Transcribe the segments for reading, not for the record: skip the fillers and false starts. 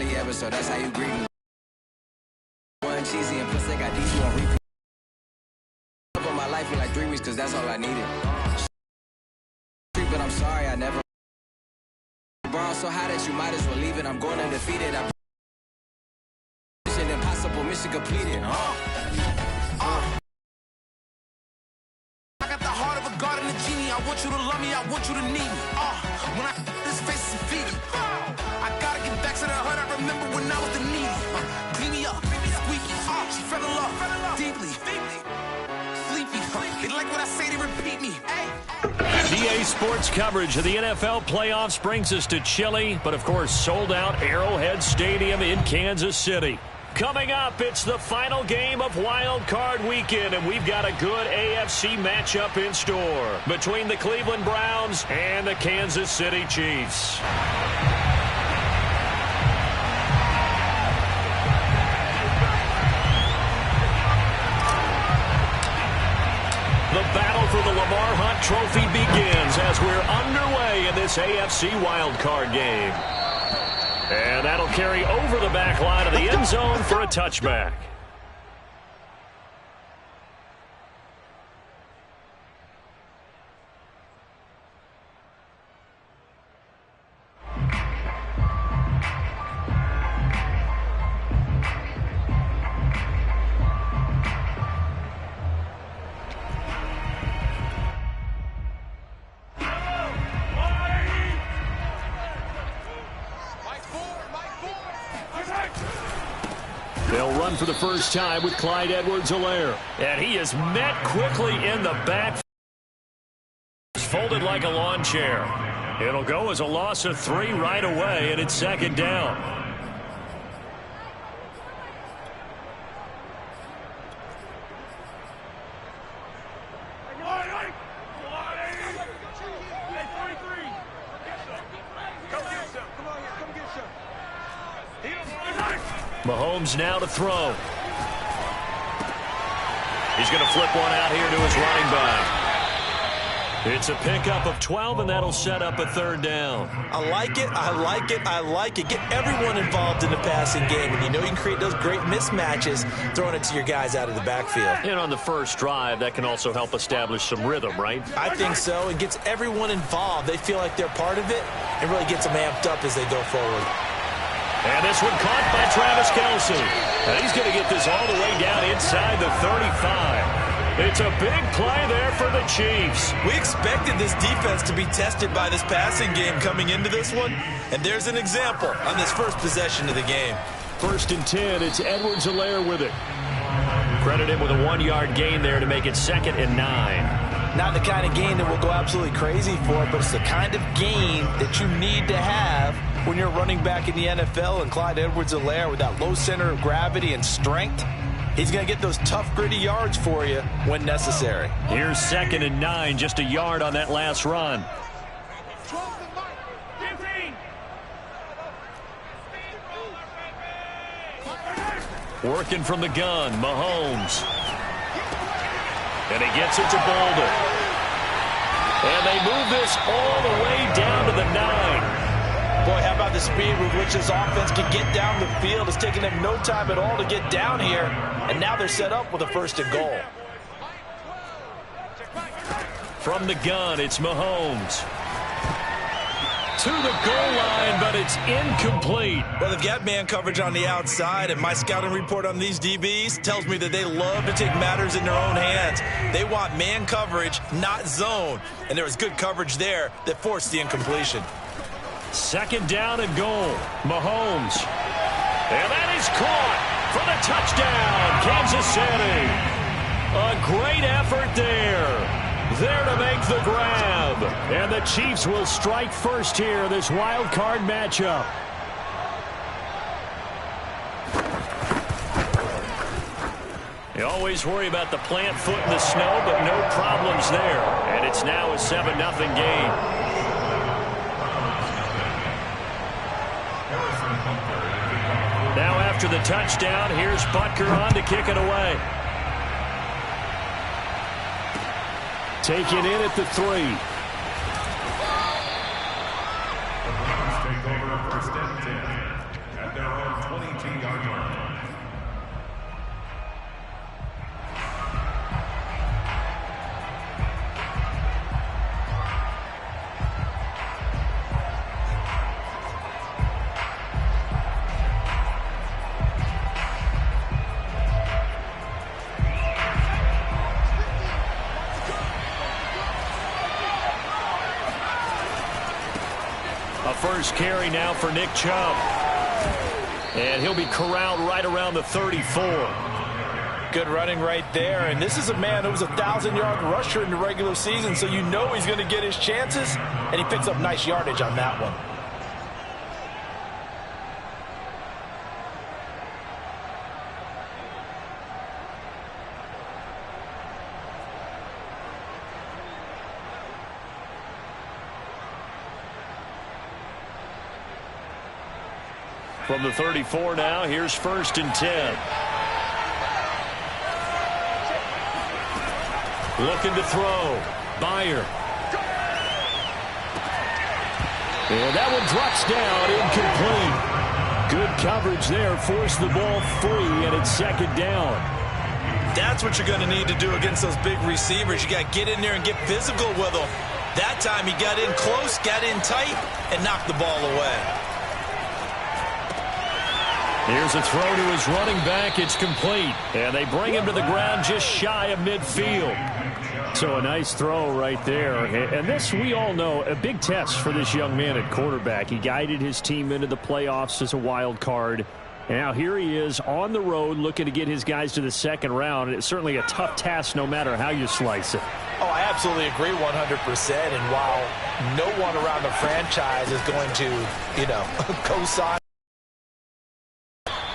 probably ever, so that's how you greet me. One cheesy and plus they got these on repeat. Of my life in like 3 weeks, cause that's all I needed. But I'm sorry, I never. LeBron so high that you might as well leave it. I'm going undefeated. Mission impossible, mission completed. I got the heart of a god and a genie. I want you to love me, I want you to need me. When I this face is feedy. I gotta get back to the hurt I remember when I was the needy. Clean me up, squeaky. She fell in love deeply. Sleepy. They like what I say, they repeat me. DA Sports coverage of the NFL playoffs brings us to Chile, but of course sold out Arrowhead Stadium in Kansas City. Coming up, it's the final game of Wild Card Weekend, and we've got a good AFC matchup in store between the Cleveland Browns and the Kansas City Chiefs. The battle for the Lamar Hunt Trophy begins as we're underway in this AFC wildcard game. And that'll carry over the back line of the end zone for a touchback. They'll run for the first time with Clyde Edwards-Helaire. And he is met quickly in the back. Folded like a lawn chair. It'll go as a loss of 3 right away, and it's second down. Mahomes now to throw. He's going to flip one out here to his running back. It's a pickup of 12, and that'll set up a third down. I like it, I like it, I like it. Get everyone involved in the passing game, and you know you can create those great mismatches throwing it to your guys out of the backfield. And on the first drive, that can also help establish some rhythm, right? I think so. It gets everyone involved. They feel like they're part of it, and really gets them amped up as they go forward. And this one caught by Travis Kelce. And he's going to get this all the way down inside the 35. It's a big play there for the Chiefs. We expected this defense to be tested by this passing game coming into this one. And there's an example on this first possession of the game. 1st and 10. It's Edwards-Helaire with it. Credit him with a 1-yard gain there to make it 2nd and 9. Not the kind of gain that we'll go absolutely crazy for, but it's the kind of gain that you need to have when you're running back in the NFL. And Clyde Edwards-Helaire, with that low center of gravity and strength, he's going to get those tough, gritty yards for you when necessary. Here's 2nd and 9, just a yard on that last run. Working from the gun, Mahomes. And he gets it to Bolden. And they move this all the way down to the 9. Boy, how about the speed with which this offense can get down the field? It's taking them no time at all to get down here. And now they're set up with a 1st and goal. From the gun, it's Mahomes. To the goal line, but it's incomplete. Well, they've got man coverage on the outside, and my scouting report on these DBs tells me that they love to take matters in their own hands. They want man coverage, not zone. And there was good coverage there that forced the incompletion. 2nd down and goal. Mahomes. And that is caught for the touchdown, Kansas City. A great effort there. There to make the grab. And the Chiefs will strike first here, this wild card matchup. You always worry about the plant foot in the snow, but no problems there. And it's now a 7-0 game. Now after the touchdown, here's Butker on to kick it away. Taken in at the 3. Take over 1st and 10 at their own first carry now for Nick Chubb. And he'll be corralled right around the 34. Good running right there. And this is a man who was a 1,000-yard rusher in the regular season, so you know he's going to get his chances. And he picks up nice yardage on that one. From the 34 now, here's 1st and 10. Looking to throw. Byer. And that one drops down, incomplete. Good coverage there, forced the ball free, and it's 2nd down. That's what you're going to need to do against those big receivers. You got to get in there and get physical with them. That time he got in close, got in tight, and knocked the ball away. Here's a throw to his running back. It's complete. And they bring him to the ground just shy of midfield. So a nice throw right there. And this, we all know, a big test for this young man at quarterback. He guided his team into the playoffs as a wild card. And now here he is on the road looking to get his guys to the 2nd round. And it's certainly a tough task no matter how you slice it. Oh, I absolutely agree 100%. And while no one around the franchise is going to, co-sign,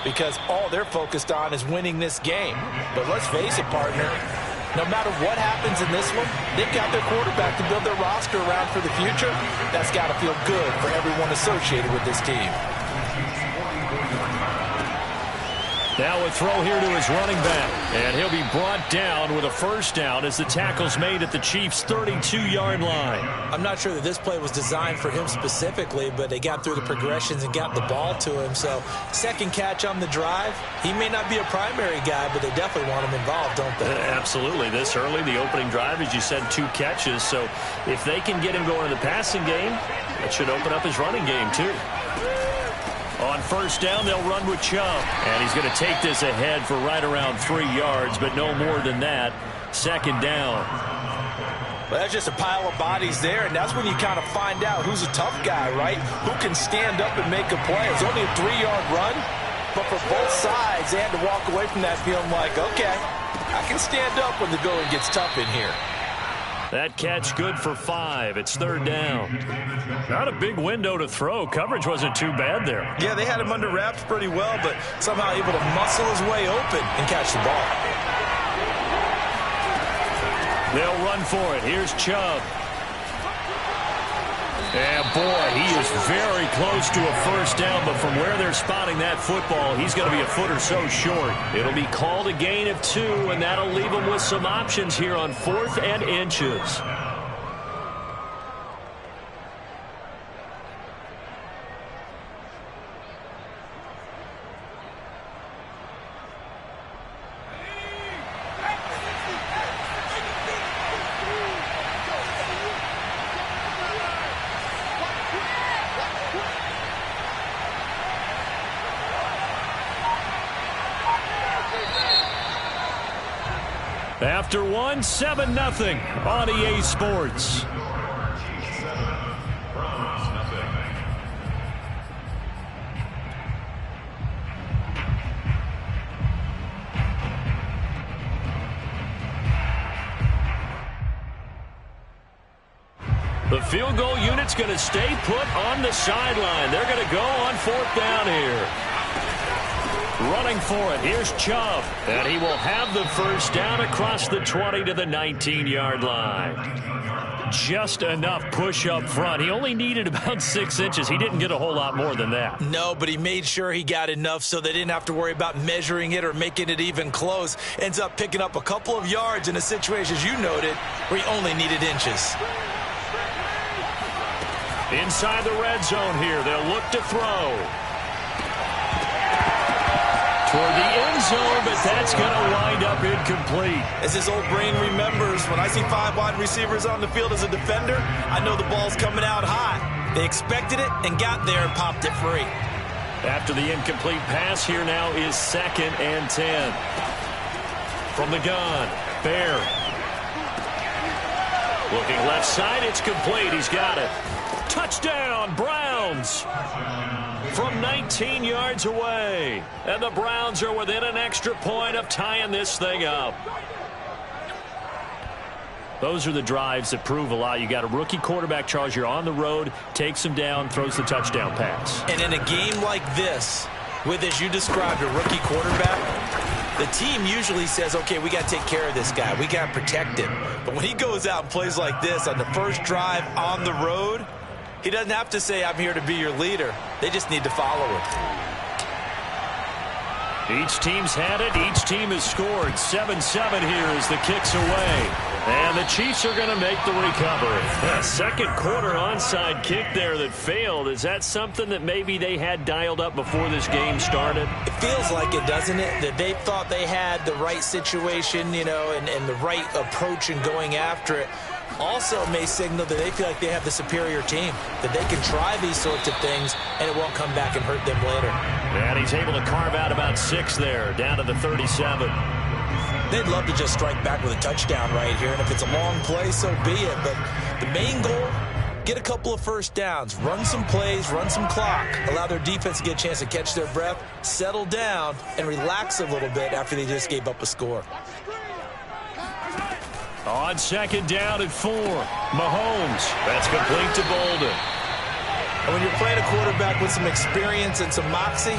because all they're focused on is winning this game. But let's face it, partner, no matter what happens in this one, they've got their quarterback to build their roster around for the future. That's got to feel good for everyone associated with this team. Now a throw here to his running back. And he'll be brought down with a 1st down as the tackle's made at the Chiefs' 32-yard line. I'm not sure that this play was designed for him specifically, but they got through the progressions and got the ball to him. So 2nd catch on the drive. He may not be a primary guy, but they definitely want him involved, don't they? Absolutely. This early, the opening drive, as you said, 2 catches. So if they can get him going in the passing game, that should open up his running game too. On 1st down, they'll run with Chubb. And he's going to take this ahead for right around 3 yards, but no more than that. 2nd down. Well, that's just a pile of bodies there, and that's when you kind of find out who's a tough guy, right? Who can stand up and make a play. It's only a 3-yard run, but for both sides, they had to walk away from that feeling like, okay, I can stand up when the going gets tough in here. That catch good for 5. It's 3rd down. Not a big window to throw. Coverage wasn't too bad there. Yeah, they had him under wraps pretty well, but somehow able to muscle his way open and catch the ball. They'll run for it. Here's Chubb. And boy, he is very close to a 1st down, but from where they're spotting that football, he's going to be a foot or so short. It'll be called a gain of 2, and that'll leave him with some options here on 4th and inches. After 1, 7-0 on EA Sports. The field goal unit's going to stay put on the sideline. They're going to go on 4th down here. Running for it, here's Chubb. And he will have the 1st down across the 20 to the 19-yard line. Just enough push up front. He only needed about 6 inches. He didn't get a whole lot more than that. No, but he made sure he got enough so they didn't have to worry about measuring it or making it even close. Ends up picking up a couple of yards in a situation, as you noted, where he only needed inches. Inside the red zone here, they'll look to throw. Toward the end zone, but that's going to wind up incomplete. As his old brain remembers, when I see 5 wide receivers on the field as a defender, I know the ball's coming out high. They expected it and got there and popped it free. After the incomplete pass, here now is 2nd and 10. From the gun, Bear. Looking left side, it's complete. He's got it. Touchdown, Browns. Mahomes from 19 yards away. And the Browns are within an extra point of tying this thing up. Those are the drives that prove a lot. You got a rookie quarterback, Charles. You're on the road, takes him down, throws the touchdown pass. And in a game like this, with, as you described, a rookie quarterback, the team usually says, okay, we got to take care of this guy. We got to protect him. But when he goes out and plays like this on the first drive on the road, he doesn't have to say, I'm here to be your leader. They just need to follow him. Each team's had it. Each team has scored. 7-7 here as the kick's away. And the Chiefs are going to make the recovery. A second quarter onside kick there that failed. Is that something that maybe they had dialed up before this game started? It feels like it, doesn't it? That they thought they had the right situation, you know, and the right approach in going after it. Also may signal that they feel like they have the superior team, that they can try these sorts of things and it won't come back and hurt them later. And he's able to carve out about 6 there, down to the 37. They'd love to just strike back with a touchdown right here, and if it's a long play, so be it. But the main goal, get a couple of first downs, run some plays, run some clock, allow their defense to get a chance to catch their breath, settle down, and relax a little bit after they just gave up a score. On second down at 4, Mahomes. That's complete to Bolden. And when you're playing a quarterback with some experience and some moxie,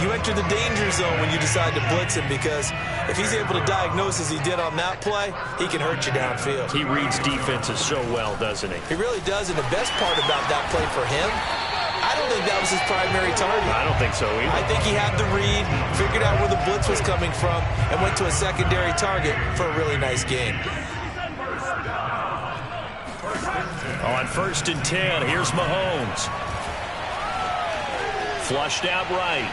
you enter the danger zone when you decide to blitz him, because if he's able to diagnose as he did on that play, he can hurt you downfield. He reads defenses so well, doesn't he? He really does, and the best part about that play for him, I don't think that was his primary target. I don't think so either. I think he had the read, figured out where the blitz was coming from, and went to a secondary target for a really nice game. On 1st and 10, here's Mahomes. Flushed out right.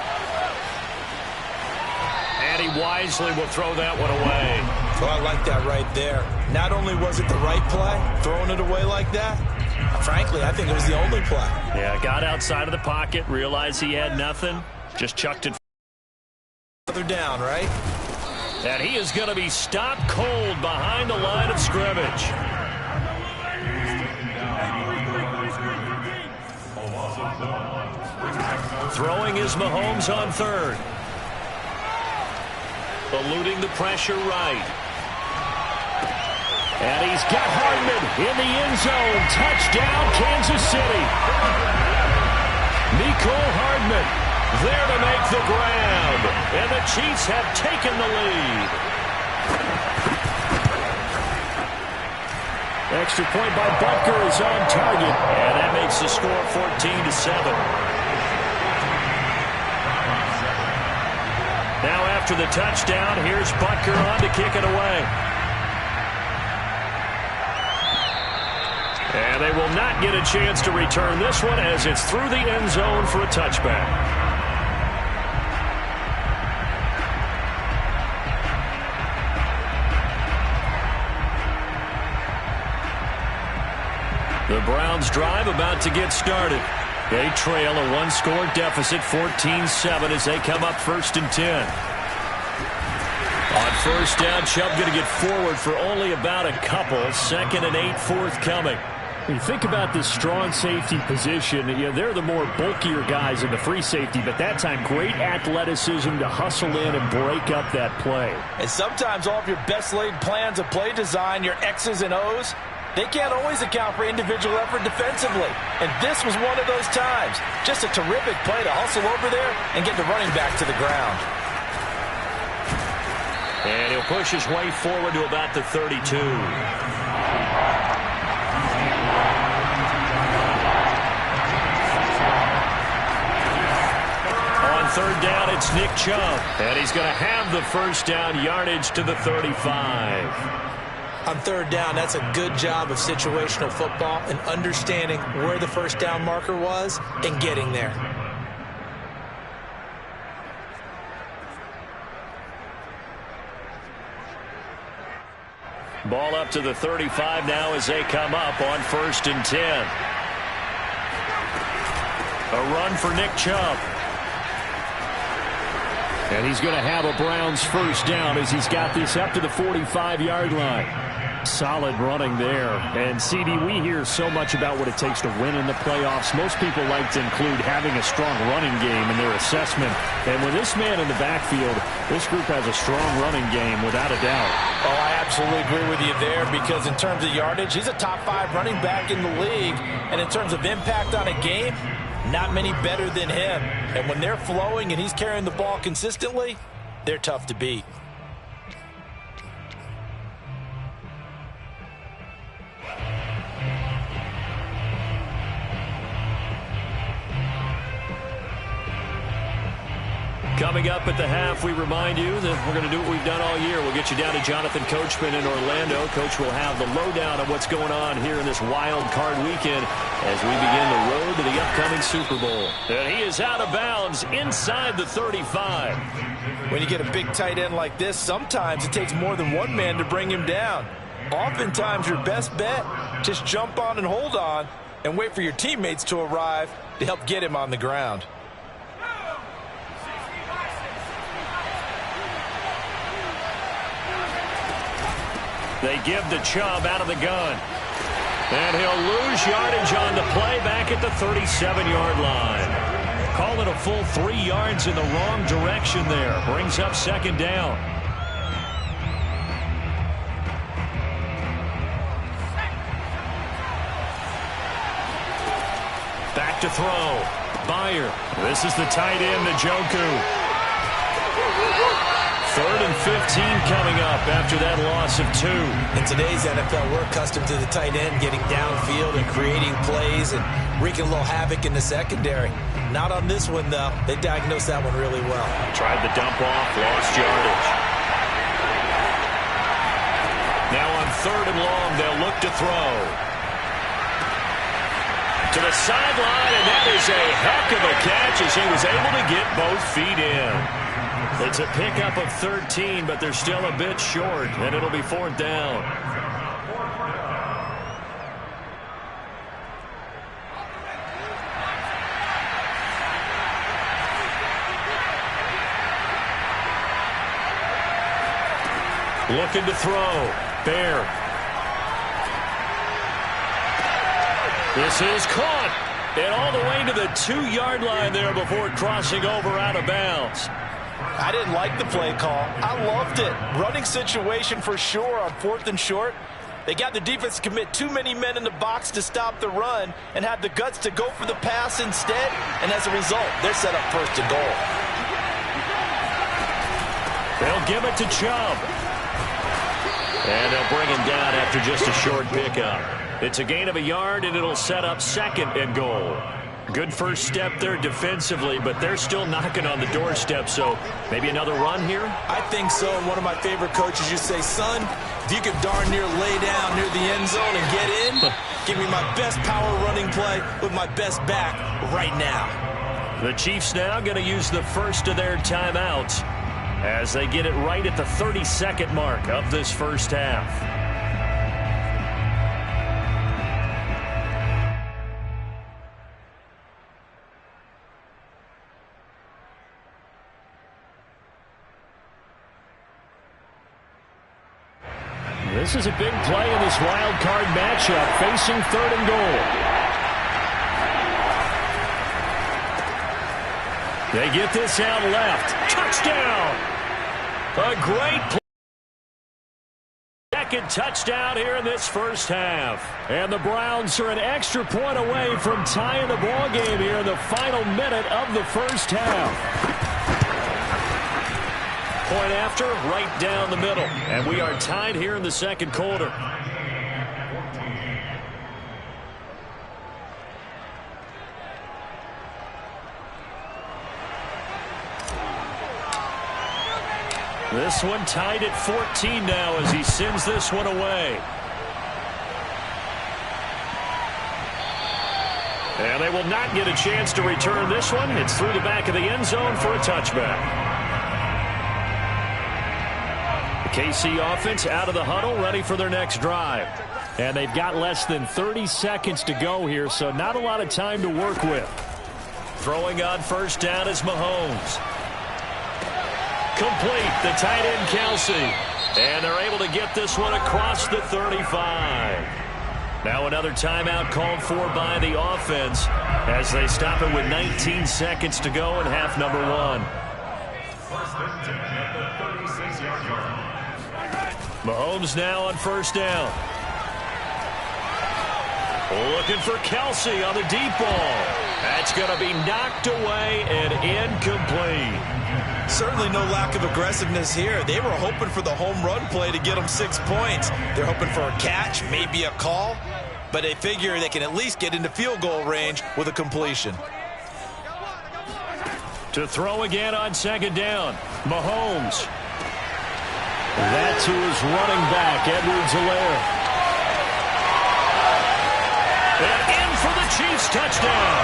And he wisely will throw that one away. So I like that right there. Not only was it the right play, throwing it away like that, frankly, I think it was the only play. Yeah, got outside of the pocket, realized he had nothing, just chucked it. Another down, right? And he is going to be stopped cold behind the line of scrimmage. Throwing is Mahomes on 3rd. Eluding the pressure right. And he's got Hardman in the end zone. Touchdown, Kansas City. Mecole Hardman there to make the grab. And the Chiefs have taken the lead. Extra point by Butker is on target. And that makes the score 14-7. Now after the touchdown, here's Butker on to kick it away. And they will not get a chance to return this one as it's through the end zone for a touchback. The Browns drive about to get started. They trail a one-score deficit, 14-7, as they come up 1st and 10. On 1st down, Chubb going to get forward for only about a couple. 2nd and 8 forthcoming. When you think about this strong safety position, they're the more bulkier guys in the free safety, but that time great athleticism to hustle in and break up that play. And sometimes all of your best laid plans of play design, your X's and O's, they can't always account for individual effort defensively. And this was one of those times. Just a terrific play to hustle over there and get the running back to the ground. And he'll push his way forward to about the 32. On 3rd down, it's Nick Chubb. And he's going to have the first down yardage to the 35. On 3rd down, that's a good job of situational football and understanding where the first down marker was and getting there. Ball up to the 35 now as they come up on 1st and 10. A run for Nick Chubb. And he's going to have a Browns first down as he's got this up to the 45-yard line. Solid running there. And, CD, we hear so much about what it takes to win in the playoffs. Most people like to include having a strong running game in their assessment. And with this man in the backfield, this group has a strong running game without a doubt. Oh, I absolutely agree with you there because in terms of yardage, he's a top 5 running back in the league. And in terms of impact on a game, not many better than him. And when they're flowing and he's carrying the ball consistently, they're tough to beat. Coming up at the half, we remind you that we're going to do what we've done all year. We'll get you down to Jonathan Coachman in Orlando. Coach will have the lowdown of what's going on here in this wild card weekend as we begin the road to the upcoming Super Bowl. And he is out of bounds inside the 35. When you get a big tight end like this, sometimes it takes more than one man to bring him down. Oftentimes, your best bet, just jump on and hold on and wait for your teammates to arrive to help get him on the ground. They give to Chubb out of the gun. And he'll lose yardage on the play back at the 37-yard line. Call it a full 3 yards in the wrong direction there. Brings up second down. Back to throw. Byer. This is the tight end, Njoku. 3rd and 15 coming up after that loss of 2. In today's NFL, we're accustomed to the tight end getting downfield and creating plays and wreaking a little havoc in the secondary. Not on this one, though. They diagnosed that one really well. Tried the dump off, lost yardage. Now on 3rd and long, they'll look to throw. To the sideline, and that is a heck of a catch as he was able to get both feet in. It's a pickup of 13, but they're still a bit short, and it'll be 4th down. Looking to throw. Bear. This is caught. And all the way to the 2-yard line there before crossing over out of bounds. I didn't like the play call. I loved it. Running situation for sure on 4th and short. They got the defense to commit too many men in the box to stop the run and had the guts to go for the pass instead. And as a result, they're set up 1st and goal. They'll give it to Chubb. And they'll bring him down after just a short pickup. It's a gain of a yard, and it'll set up 2nd and goal. Good first step there defensively, but they're still knocking on the doorstep, so maybe another run here? I think so, and one of my favorite coaches used to say, son, if you could darn near lay down near the end zone and get in, give me my best power running play with my best back right now. The Chiefs now going to use the first of their timeouts as they get it right at the 32nd mark of this first half. This is a big play in this wild card matchup, facing 3rd and goal. They get this out left. Touchdown! A great play. Second touchdown here in this first half. And the Browns are an extra point away from tying the ball game here in the final minute of the first half. Point after, right down the middle. And we are tied here in the second quarter. This one tied at 14 now as he sends this one away. And they will not get a chance to return this one. It's through the back of the end zone for a touchback. KC offense out of the huddle, ready for their next drive. And they've got less than 30 seconds to go here, so not a lot of time to work with. Throwing on first down is Mahomes. complete. The tight end, Kelsey. And they're able to get this one across the 35. Now another timeout called for by the offense as they stop it with 19 seconds to go in half number 1. Mahomes now on first down. Looking for Kelsey on the deep ball. That's going to be knocked away and incomplete. Certainly no lack of aggressiveness here. They were hoping for the home run play to get them 6 points. They're hoping for a catch, maybe a call, but they figure they can at least get into field goal range with a completion. To throw again on second down, Mahomes. That's who is running back, Edwards-Helaire. And in for the Chiefs touchdown.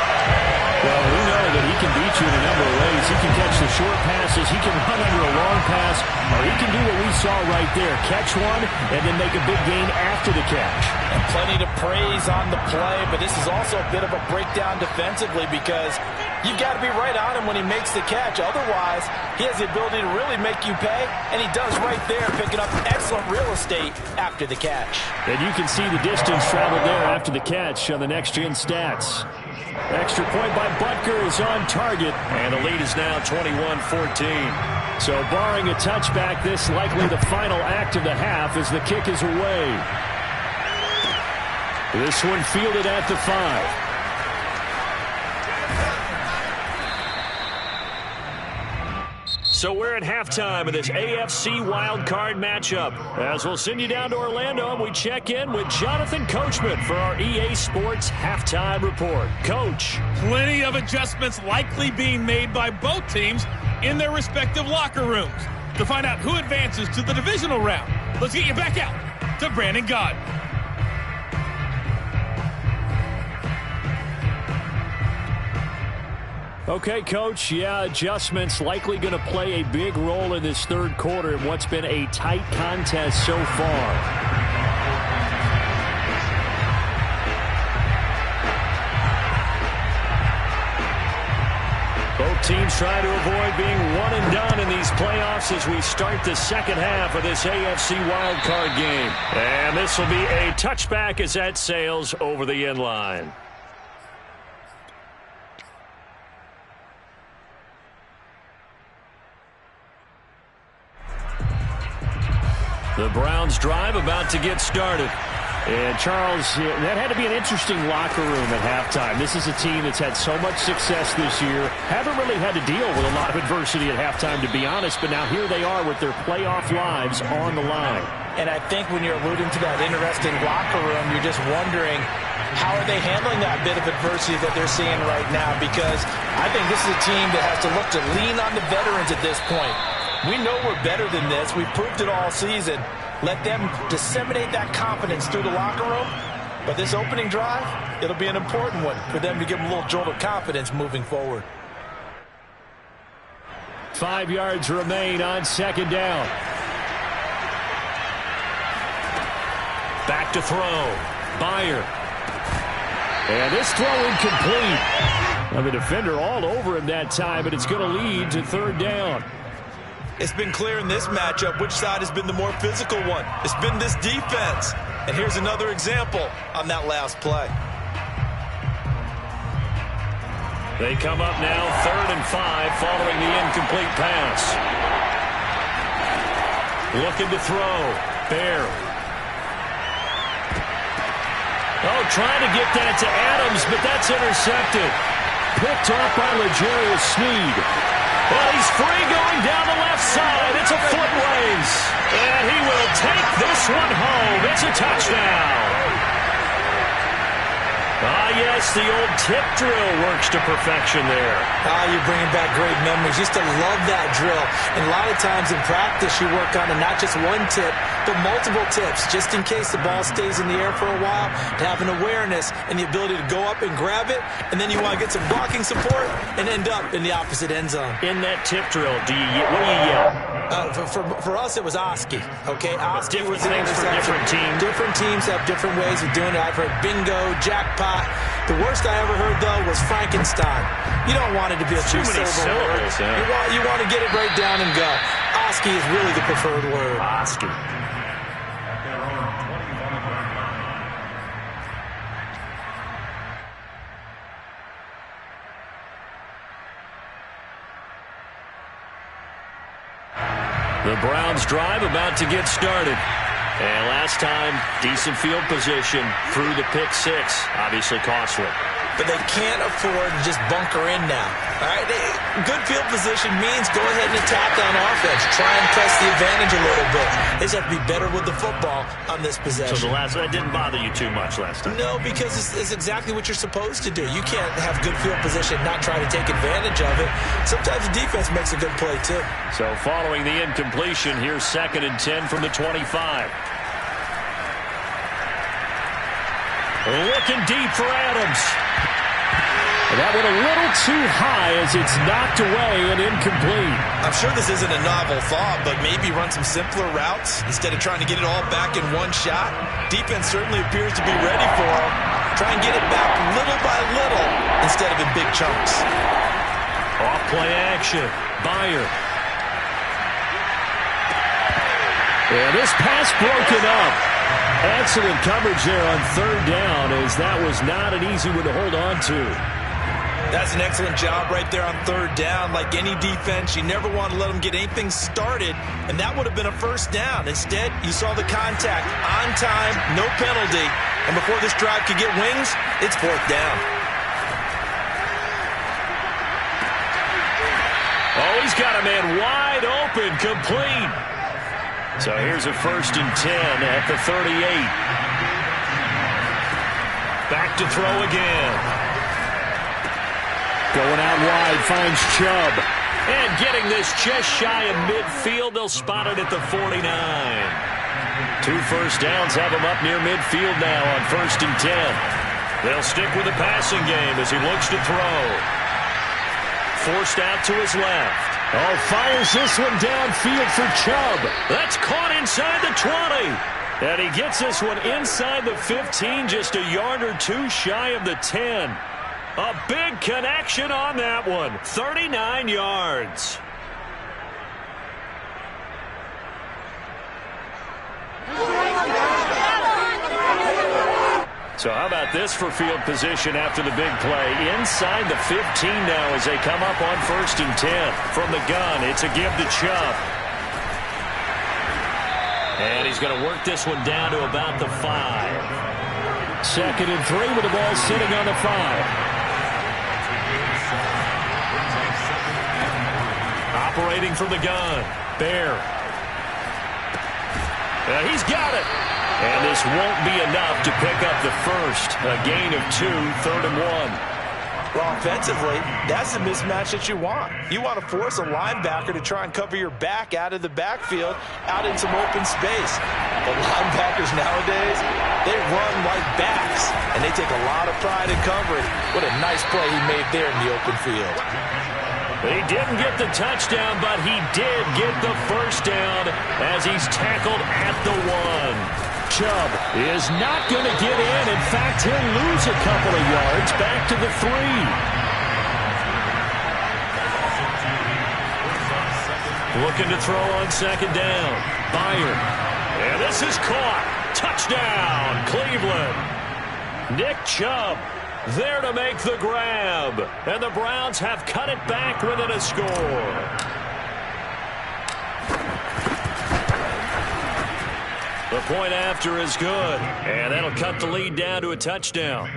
Well, we know that he can beat you in a number of ways. He can catch the short passes, he can run under a long pass, or he can do what we saw right there, catch one and then make a big gain after the catch. And plenty to praise on the play, but this is also a bit of a breakdown defensively because you've got to be right on him when he makes the catch. Otherwise, he has the ability to really make you pay, and he does right there, picking up excellent real estate after the catch. And you can see the distance traveled there after the catch on the next-gen stats. Extra point by Butker is on target, and the lead is now 21-14. So barring a touchback, this likely the final act of the half as the kick is away. This one fielded at the 5. So we're at halftime of this AFC wildcard matchup. As we'll send you down to Orlando, and we check in with Jonathan Coachman for our EA Sports Halftime Report. Coach. Plenty of adjustments likely being made by both teams in their respective locker rooms. To find out who advances to the divisional round, let's get you back out to Brandon Gaudin. Okay, Coach, adjustments likely going to play a big role in this third quarter in what's been a tight contest so far. Both teams try to avoid being one and done in these playoffs as we start the second half of this AFC wildcard game. And this will be a touchback as that sails over the end line. The Browns drive about to get started. And Charles, that had to be an interesting locker room at halftime. This is a team that's had so much success this year. Haven't really had to deal with a lot of adversity at halftime, to be honest. But now here they are with their playoff lives on the line. And I think when you're alluding to that interesting locker room, you're just wondering, how are they handling that bit of adversity that they're seeing right now? Because I think this is a team that has to look to lean on the veterans at this point. We know we're better than this. We've proved it all season. Let them disseminate that confidence through the locker room. But this opening drive, it'll be an important one for them to give them a little jolt of confidence moving forward. 5 yards remain on second down. Back to throw. Byer. And this throw incomplete. Now the defender all over him that time, but it's going to lead to third down. It's been clear in this matchup which side has been the more physical one. It's been this defense. And here's another example on that last play. They come up now 3rd and 5 following the incomplete pass. Looking to throw. Bear. Oh, trying to get that to Adams, but that's intercepted. Picked off by L'Jarius Sneed. Well, he's free going down the left side. It's a foot race. And he will take this one home. It's a touchdown. Ah, yes, the old tip drill works to perfection there. You're bringing back great memories. Used to love that drill. And a lot of times in practice, you work on it, not just one tip, but multiple tips, just in case the ball stays in the air for a while, to have an awareness and the ability to go up and grab it, and then you want to get some blocking support and end up in the opposite end zone. In that tip drill, what do you yell? For us, it was Oski. Okay, Oski was an things for different teams. Different teams have different ways of doing it. I've heard bingo, jackpot. The worst I ever heard, though, was Frankenstein. You don't want it to be a two-syllable word. You want to get it right down and go. Hosky is really the preferred word. Hosky. The Browns drive about to get started. And last time, decent field position through the pick six. Obviously costly. But they can't afford to just bunker in now. All right, good field position means go ahead and attack on offense. Try and press the advantage a little bit. They just have to be better with the football on this possession. So that didn't bother you too much last time? No, because it's exactly what you're supposed to do. You can't have good field position, not try to take advantage of it. Sometimes the defense makes a good play, too. So following the incompletion, here's 2nd and 10 from the 25. Looking deep for Adams. That went a little too high as it's knocked away and incomplete. I'm sure this isn't a novel thought, but maybe run some simpler routes instead of trying to get it all back in one shot. Defense certainly appears to be ready for him. Try and get it back little by little instead of in big chunks. Off play action. Byer. And this pass broken up. Excellent coverage there on 3rd down, as that was not an easy one to hold on to. That's an excellent job right there on 3rd down. Like any defense, you never want to let them get anything started, and that would have been a 1st down. Instead, you saw the contact on time, no penalty, and before this drive could get wings, it's 4th down. Oh, he's got a man wide open, complete. So here's a 1st and 10 at the 38. Back to throw again. Going out wide, finds Chubb. And getting this just shy of midfield, they'll spot it at the 49. 2 first downs have him up near midfield now on 1st and 10. They'll stick with the passing game as he looks to throw. Forced out to his left. Oh, fires this one downfield for Chubb. That's caught inside the 20. And he gets this one inside the 15, just a yard or two shy of the 10. A big connection on that one. 39 yards. So how about this for field position after the big play? Inside the 15 now as they come up on 1st and 10. From the gun, it's a give to Chubb. And he's going to work this one down to about the 5. 2nd and 3 with the ball sitting on the 5. Operating from the gun, Bear. He's got it. And this won't be enough to pick up the first. A gain of 2, 3rd and 1. Well, offensively, that's the mismatch that you want. You want to force a linebacker to try and cover your back out of the backfield, out in some open space. The linebackers nowadays, they run like backs, and they take a lot of pride in coverage. What a nice play he made there in the open field. He didn't get the touchdown, but he did get the first down as he's tackled at the 1. Chubb is not going to get in. In fact, he'll lose a couple of yards back to the 3. Looking to throw on 2nd down. Byer. And this is caught. Touchdown, Cleveland. Nick Chubb there to make the grab. And the Browns have cut it back within a score. The point after is good, and that'll cut the lead down to a touchdown.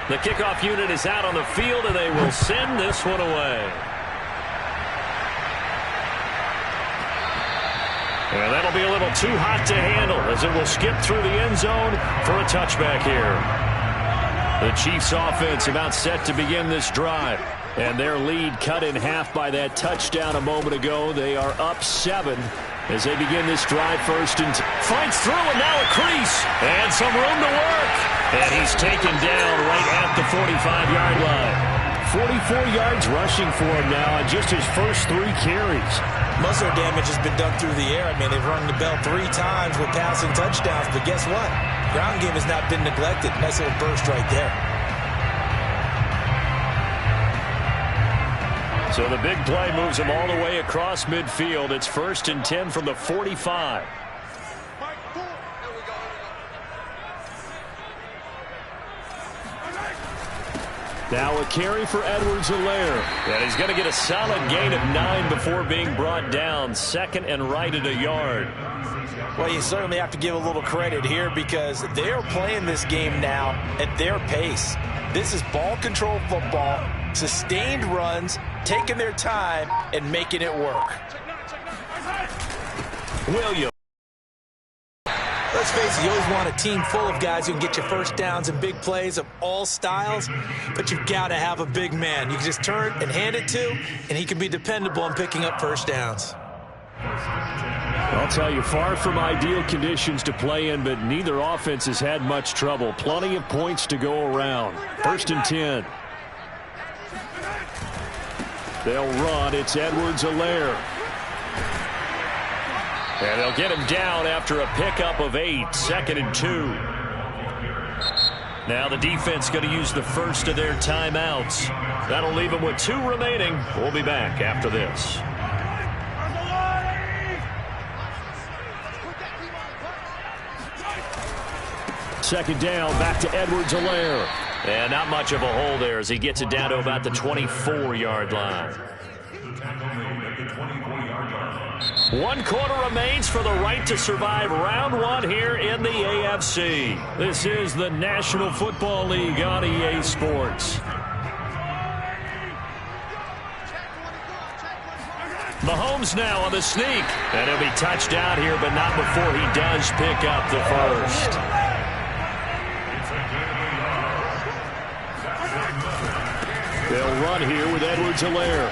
The kickoff unit is out on the field, and they will send this one away. And that'll be a little too hot to handle as it will skip through the end zone for a touchback here. The Chiefs offense about set to begin this drive. And their lead cut in half by that touchdown a moment ago. They are up 7 as they begin this drive. 1st and finds through, and now a crease. And some room to work. And he's taken down right at the 45-yard line. 44 yards rushing for him now on just his first 3 carries. Muscle damage has been done through the air. I mean, they've rung the bell 3 times with passing touchdowns. But guess what? Ground game has not been neglected. Nice little burst right there. So the big play moves him all the way across midfield. It's 1st and 10 from the 45. Now a carry for Edwards-Helaire. And he's going to get a solid gain of 9 before being brought down. 2nd and right at a yard. Well, you certainly have to give a little credit here because they are playing this game now at their pace. This is ball control football, sustained runs, taking their time, and making it work. Williams. Let's face it, you always want a team full of guys who can get you first downs and big plays of all styles, but you've got to have a big man you can just turn and hand it to, and he can be dependable in picking up first downs. I'll tell you, far from ideal conditions to play in, but neither offense has had much trouble. Plenty of points to go around. 1st and 10. They'll run. It's Edwards-Helaire. And they'll get him down after a pickup of 8. 2nd and 2. Now the defense going to use the first of their timeouts. That'll leave them with 2 remaining. We'll be back after this. Second down, back to Edwards-Helaire. And not much of a hole there as he gets it down to about the 24-yard line. 1 quarter remains for the right to survive round 1 here in the AFC. This is the National Football League on EA Sports. Mahomes now on the sneak. And he'll be touched out here, but not before he does pick up the first. They'll run here with Edwards-Helaire.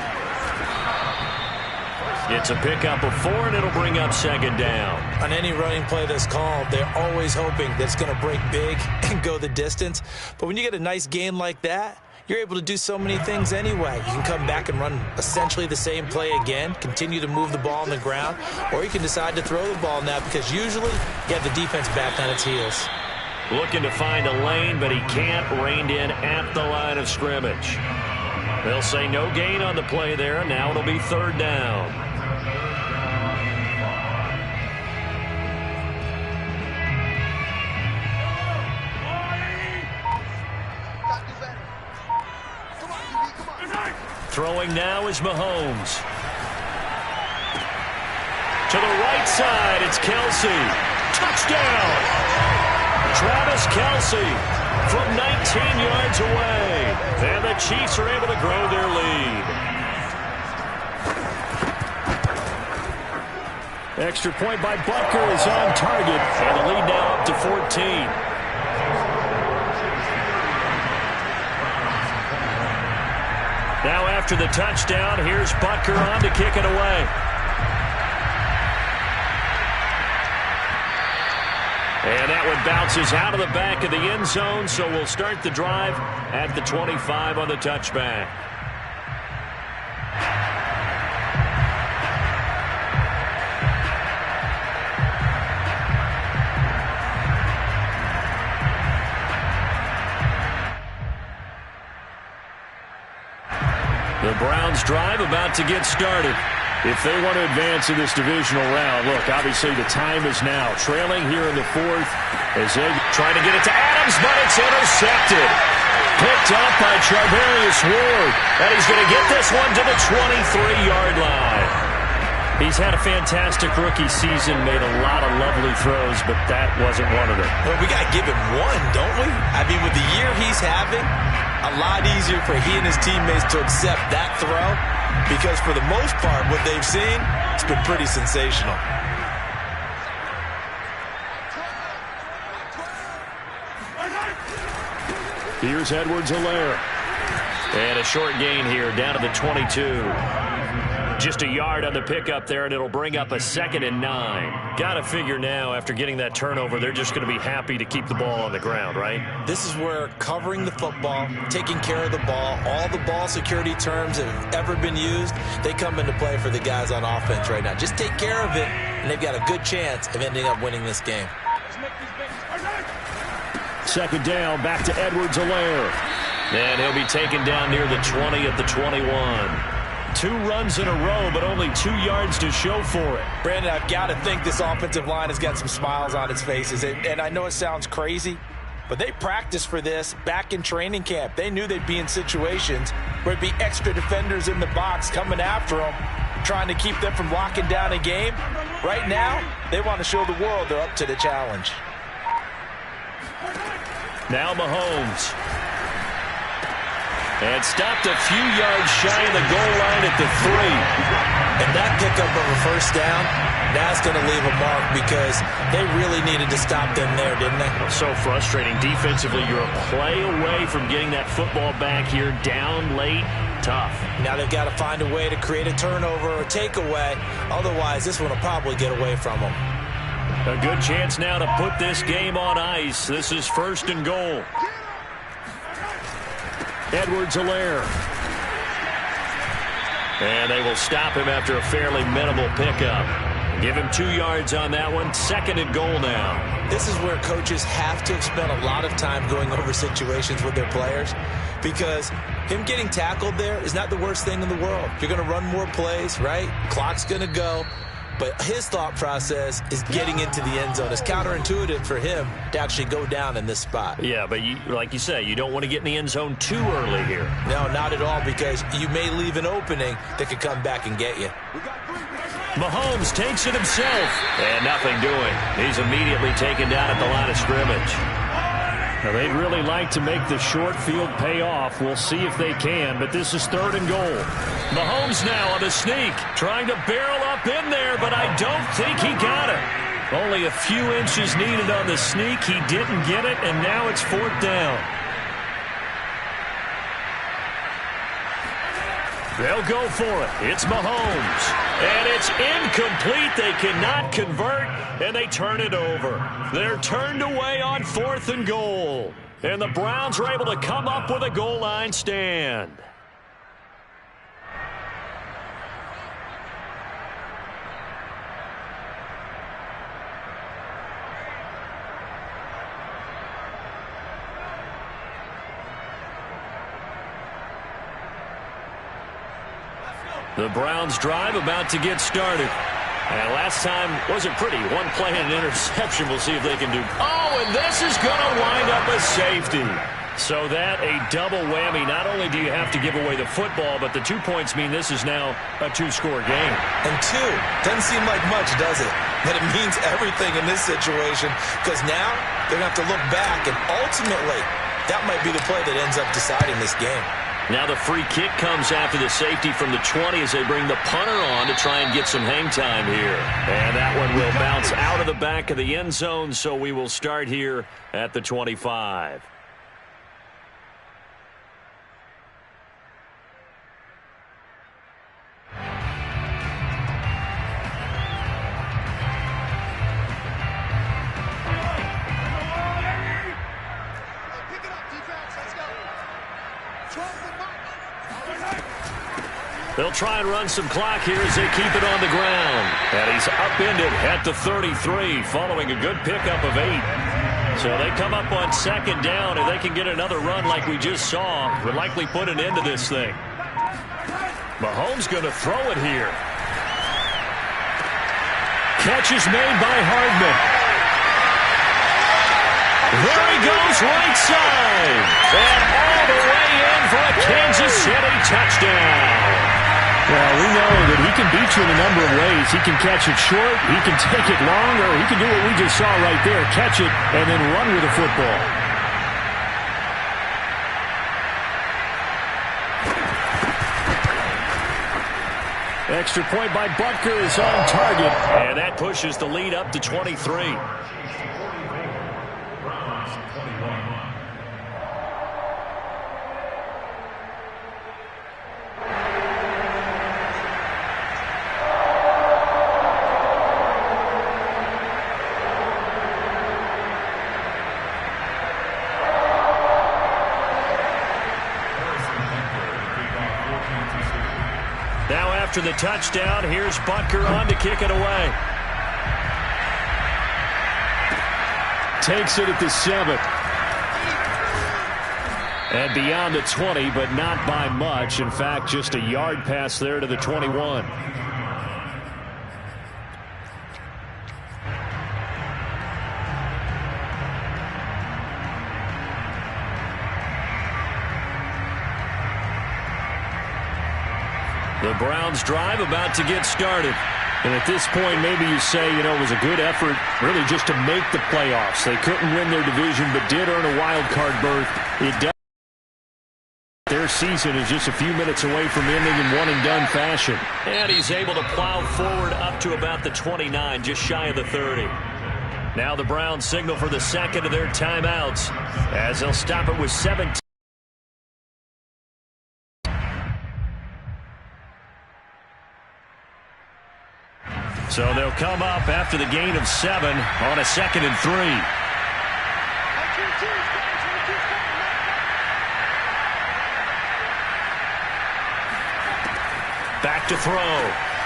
It's a pickup of 4, and it'll bring up 2nd down. On any running play that's called, they're always hoping that it's going to break big and go the distance. But when you get a nice gain like that, you're able to do so many things anyway. You can come back and run essentially the same play again, continue to move the ball on the ground, or you can decide to throw the ball now because usually you have the defense back on its heels. Looking to find a lane, but he can't. Reined in at the line of scrimmage. They'll say no gain on the play there, and now it'll be 3rd down. Throwing now is Mahomes. To the right side, it's Kelce. Touchdown! Travis Kelce from 19 yards away. And the Chiefs are able to grow their lead. Extra point by Butker is on target. And the lead now up to 14. Now after the touchdown, here's Butker on to kick it away. And that one bounces out of the back of the end zone, so we'll start the drive at the 25 on the touchback. The Browns drive about to get started. If they want to advance in this divisional round, look, obviously the time is now. Trailing here in the 4th as they try to get it to Adams, but it's intercepted. Picked up by Charvarius Ward. And he's going to get this one to the 23-yard line. He's had a fantastic rookie season, made a lot of lovely throws, but that wasn't one of them. Well, we got to give him one, don't we? I mean, with the year he's having, a lot easier for he and his teammates to accept that throw because for the most part, what they've seen, it's been pretty sensational. Here's Edwards-Helaire. And a short gain here down to the 22. Just a yard on the pickup there, and it'll bring up a 2nd and 9. Got to figure now, after getting that turnover, they're just going to be happy to keep the ball on the ground, right? This is where covering the football, taking care of the ball, all the ball security terms that have ever been used, they come into play for the guys on offense right now. Just take care of it, and they've got a good chance of ending up winning this game. 2nd down, back to Edwards-Helaire. And he'll be taken down near the 20 at the 21. 2 runs in a row, but only 2 yards to show for it. Brandon, I've got to think this offensive line has got some smiles on its faces. And I know it sounds crazy, but they practiced for this back in training camp. They knew they'd be in situations where it'd be extra defenders in the box coming after them, trying to keep them from locking down a game. Right now, they want to show the world they're up to the challenge. Now Mahomes. And stopped a few yards shy of the goal line at the 3. And that pickup of a first down, that's going to leave a mark because they really needed to stop them there, didn't they? So frustrating. Defensively, you're a play away from getting that football back here. Down late, tough. Now they've got to find a way to create a turnover or takeaway. Otherwise, this one will probably get away from them. A good chance now to put this game on ice. This is 1st and goal. Edwards-Helaire. And they will stop him after a fairly minimal pickup. Give him 2 yards on that one. 2nd and goal now. This is where coaches have to spend a lot of time going over situations with their players, because him getting tackled there is not the worst thing in the world. You're going to run more plays, right? Clock's going to go. But his thought process is getting into the end zone. It's counterintuitive for him to actually go down in this spot. Yeah, but like you say, you don't want to get in the end zone too early here. No, not at all, because you may leave an opening that could come back and get you. Mahomes takes it himself, and nothing doing. He's immediately taken down at the line of scrimmage. Now, they'd really like to make the short field pay off. We'll see if they can, but this is 3rd and goal. Mahomes now on the sneak, trying to barrel up in there, but I don't think he got it. Only a few inches needed on the sneak. He didn't get it, and now it's 4th down. They'll go for it. It's Mahomes. And it's incomplete. They cannot convert, and they turn it over. They're turned away on 4th and goal. And the Browns are able to come up with a goal line stand. The Browns drive about to get started. And last time wasn't pretty. 1 play and an interception. We'll see if they can do. Oh, and this is going to wind up a safety. So that a double whammy. Not only do you have to give away the football, but the 2 points mean this is now a 2-score game. And 2 doesn't seem like much, does it? But it means everything in this situation, because now they're going to have to look back, and ultimately that might be the play that ends up deciding this game. Now the free kick comes after the safety from the 20 as they bring the punter on to try and get some hang time here. And that one will bounce out of the back of the end zone, so we will start here at the 25. They'll try and run some clock here as they keep it on the ground. And he's upended at the 33 following a good pickup of 8. So they come up on 2nd down, and they can get another run like we just saw. Would likely put an end to this thing. Mahomes going to throw it here. Catch is made by Hardman. There he goes, right side. And all the way in for a Kansas City touchdown. Well, we know that he can beat you in a number of ways. He can catch it short, he can take it long, or he can do what we just saw right there, catch it and then run with the football. Extra point by Butker is on target, and that pushes the lead up to 23. After the touchdown, here's Butker on to kick it away. Takes it at the 7. And beyond the 20, but not by much. In fact, just a yard pass there to the 21. The Browns drive about to get started. And at this point, maybe you say, it was a good effort really just to make the playoffs. They couldn't win their division, but did earn a wild card berth. It does. Their season is just a few minutes away from ending in one-and-done fashion. And he's able to plow forward up to about the 29, just shy of the 30. Now the Browns signal for the second of their timeouts as they'll stop it with 17. So they'll come up after the gain of 7 on a 2nd and 3. Back to throw.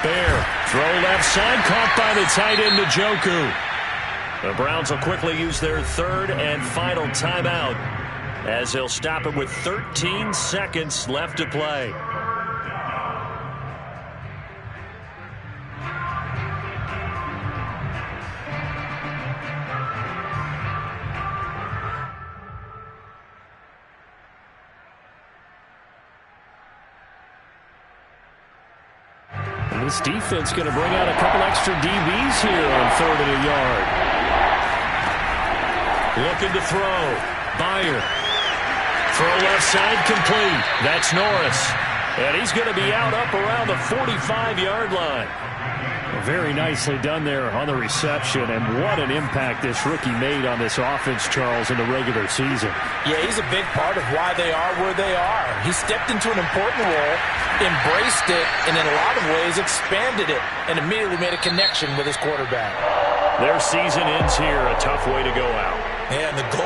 Bear. Throw left side. Caught by the tight end Njoku. The Browns will quickly use their 3rd and final timeout as they'll stop it with 13 seconds left to play. This defense going to bring out a couple extra DBs here on 3rd and a yard. Looking to throw. Byer. Throw left side complete. That's Norris. And he's going to be out up around the 45-yard line. Very nicely done there on the reception, and what an impact this rookie made on this offense, Charles, in the regular season. Yeah, he's a big part of why they are where they are. He stepped into an important role, embraced it, and in a lot of ways expanded it, and immediately made a connection with his quarterback. Their season ends here, a tough way to go out. And the goal